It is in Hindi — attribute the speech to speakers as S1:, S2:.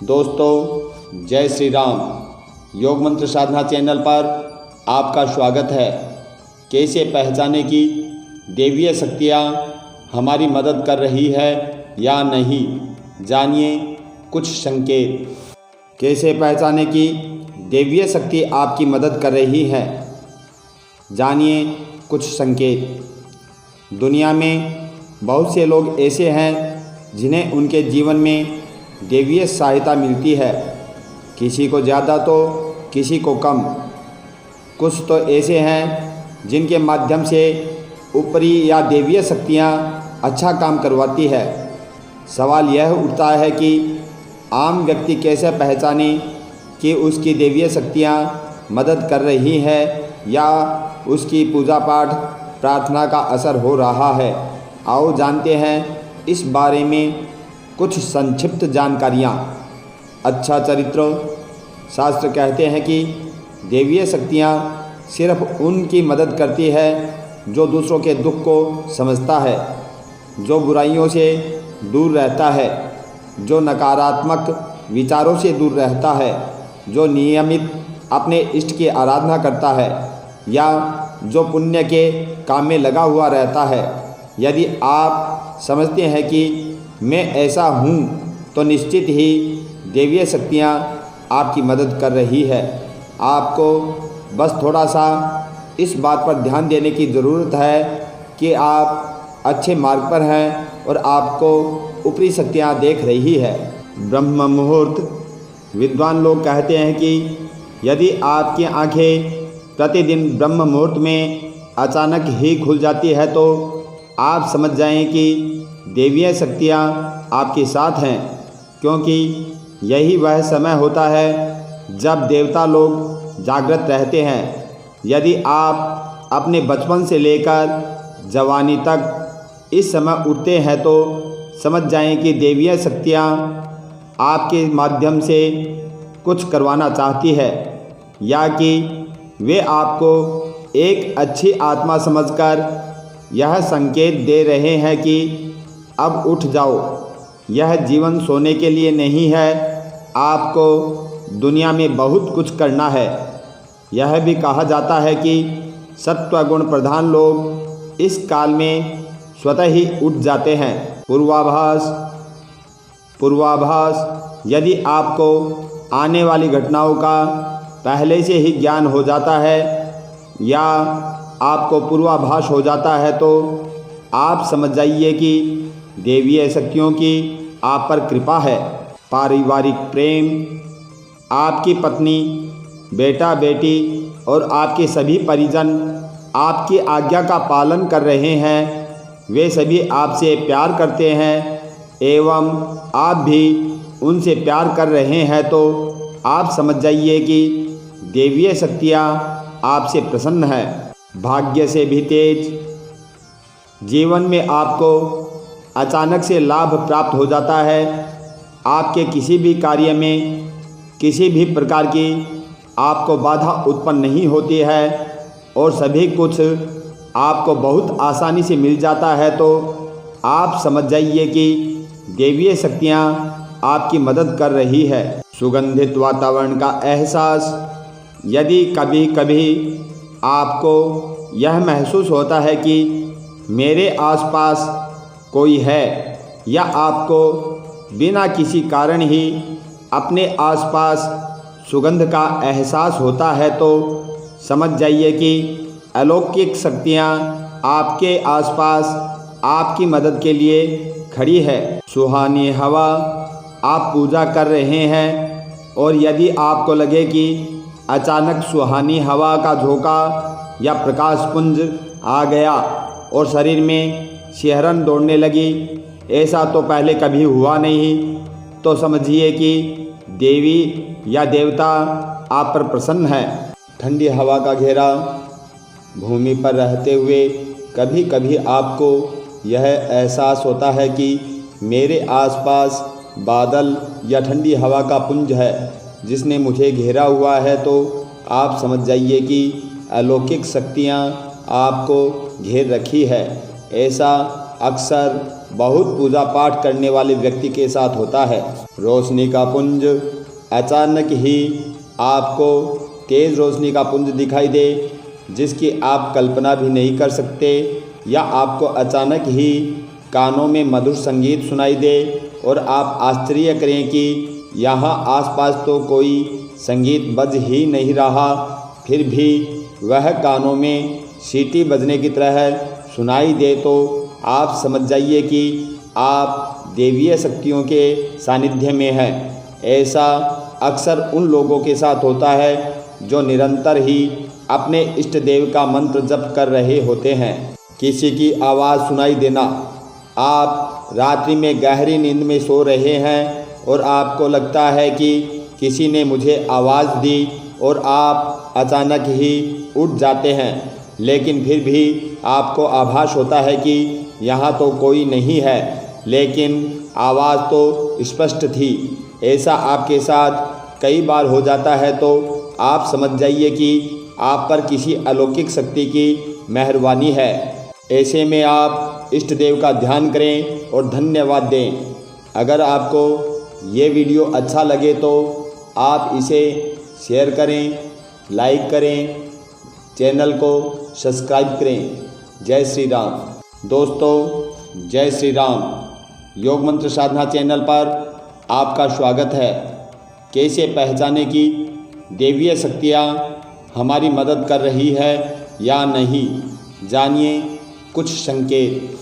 S1: दोस्तों जय श्री राम। योग मंत्र साधना चैनल पर आपका स्वागत है। कैसे पहचाने कि दैवीय शक्तियाँ हमारी मदद कर रही है या नहीं, जानिए कुछ संकेत। कैसे पहचाने कि दैवीय शक्ति आपकी मदद कर रही है, जानिए कुछ संकेत। दुनिया में बहुत से लोग ऐसे हैं जिन्हें उनके जीवन में दैवीय सहायता मिलती है, किसी को ज़्यादा तो किसी को कम। कुछ तो ऐसे हैं जिनके माध्यम से ऊपरी या दैवीय शक्तियाँ अच्छा काम करवाती है। सवाल यह उठता है कि आम व्यक्ति कैसे पहचाने कि उसकी दैवीय शक्तियाँ मदद कर रही है या उसकी पूजा पाठ प्रार्थना का असर हो रहा है। आओ जानते हैं इस बारे में कुछ संक्षिप्त जानकारियाँ। अच्छा चरित्र। शास्त्र कहते हैं कि दैवीय शक्तियाँ सिर्फ उनकी मदद करती है जो दूसरों के दुख को समझता है, जो बुराइयों से दूर रहता है, जो नकारात्मक विचारों से दूर रहता है, जो नियमित अपने इष्ट की आराधना करता है या जो पुण्य के काम में लगा हुआ रहता है। यदि आप समझते हैं कि मैं ऐसा हूँ तो निश्चित ही दैवीय शक्तियाँ आपकी मदद कर रही है। आपको बस थोड़ा सा इस बात पर ध्यान देने की ज़रूरत है कि आप अच्छे मार्ग पर हैं और आपको ऊपरी शक्तियाँ देख रही है। ब्रह्म मुहूर्त। विद्वान लोग कहते हैं कि यदि आपकी आँखें प्रतिदिन ब्रह्म मुहूर्त में अचानक ही खुल जाती है तो आप समझ जाएं कि दैवीय शक्तियाँ आपके साथ हैं, क्योंकि यही वह समय होता है जब देवता लोग जागृत रहते हैं। यदि आप अपने बचपन से लेकर जवानी तक इस समय उठते हैं तो समझ जाएं कि दैवीय शक्तियाँ आपके माध्यम से कुछ करवाना चाहती है या कि वे आपको एक अच्छी आत्मा समझकर यह संकेत दे रहे हैं कि अब उठ जाओ, यह जीवन सोने के लिए नहीं है, आपको दुनिया में बहुत कुछ करना है। यह भी कहा जाता है कि सत्वगुण प्रधान लोग इस काल में स्वतः ही उठ जाते हैं। पूर्वाभास। यदि आपको आने वाली घटनाओं का पहले से ही ज्ञान हो जाता है या आपको पूर्वाभास हो जाता है तो आप समझ जाइए कि दैवीय शक्तियों की आप पर कृपा है। पारिवारिक प्रेम। आपकी पत्नी, बेटा बेटी और आपके सभी परिजन आपकी आज्ञा का पालन कर रहे हैं। वे सभी आपसे प्यार करते हैं एवं आप भी उनसे प्यार कर रहे हैं तो आप समझ जाइए कि दैवीय शक्तियाँ आपसे प्रसन्न है। भाग्य से भी तेज। जीवन में आपको अचानक से लाभ प्राप्त हो जाता है। आपके किसी भी कार्य में किसी भी प्रकार की आपको बाधा उत्पन्न नहीं होती है और सभी कुछ आपको बहुत आसानी से मिल जाता है तो आप समझ जाइए कि दैवीय शक्तियाँ आपकी मदद कर रही है। सुगंधित वातावरण का एहसास। यदि कभी कभी आपको यह महसूस होता है कि मेरे आसपास कोई है या आपको बिना किसी कारण ही अपने आसपास सुगंध का एहसास होता है तो समझ जाइए कि अलौकिक शक्तियाँ आपके आसपास आपकी मदद के लिए खड़ी है। सुहानी हवा। आप पूजा कर रहे हैं और यदि आपको लगे कि अचानक सुहानी हवा का झोंका या प्रकाश पुंज आ गया और शरीर में सिहरन दौड़ने लगी, ऐसा तो पहले कभी हुआ नहीं, तो समझिए कि देवी या देवता आप पर प्रसन्न है। ठंडी हवा का घेरा। भूमि पर रहते हुए कभी कभी आपको यह एहसास होता है कि मेरे आसपास बादल या ठंडी हवा का पुंज है जिसने मुझे घेरा हुआ है, तो आप समझ जाइए कि अलौकिक शक्तियाँ आपको घेर रखी है। ऐसा अक्सर बहुत पूजा पाठ करने वाले व्यक्ति के साथ होता है। रोशनी का पुंज, अचानक ही आपको तेज़ रोशनी का पुंज दिखाई दे जिसकी आप कल्पना भी नहीं कर सकते, या आपको अचानक ही कानों में मधुर संगीत सुनाई दे और आप आश्चर्य करें कि यहाँ आसपास तो कोई संगीत बज ही नहीं रहा, फिर भी वह कानों में सीटी बजने की तरह सुनाई दे, तो आप समझ जाइए कि आप देवीय शक्तियों के सानिध्य में हैं। ऐसा अक्सर उन लोगों के साथ होता है जो निरंतर ही अपने इष्ट देव का मंत्र जप कर रहे होते हैं। किसी की आवाज़ सुनाई देना, आप रात्रि में गहरी नींद में सो रहे हैं और आपको लगता है कि किसी ने मुझे आवाज़ दी और आप अचानक ही उठ जाते हैं, लेकिन फिर भी आपको आभास होता है कि यहाँ तो कोई नहीं है, लेकिन आवाज़ तो स्पष्ट थी। ऐसा आपके साथ कई बार हो जाता है तो आप समझ जाइए कि आप पर किसी अलौकिक शक्ति की मेहरबानी है। ऐसे में आप इष्ट देव का ध्यान करें और धन्यवाद दें। अगर आपको ये वीडियो अच्छा लगे तो आप इसे शेयर करें, लाइक करें, चैनल को सब्सक्राइब करें। जय श्री राम। दोस्तों, जय श्री राम। योग मंत्र साधना चैनल पर आपका स्वागत है। कैसे पहचाने कि देवीय शक्तियाँ हमारी मदद कर रही है या नहीं, जानिए कुछ संकेत।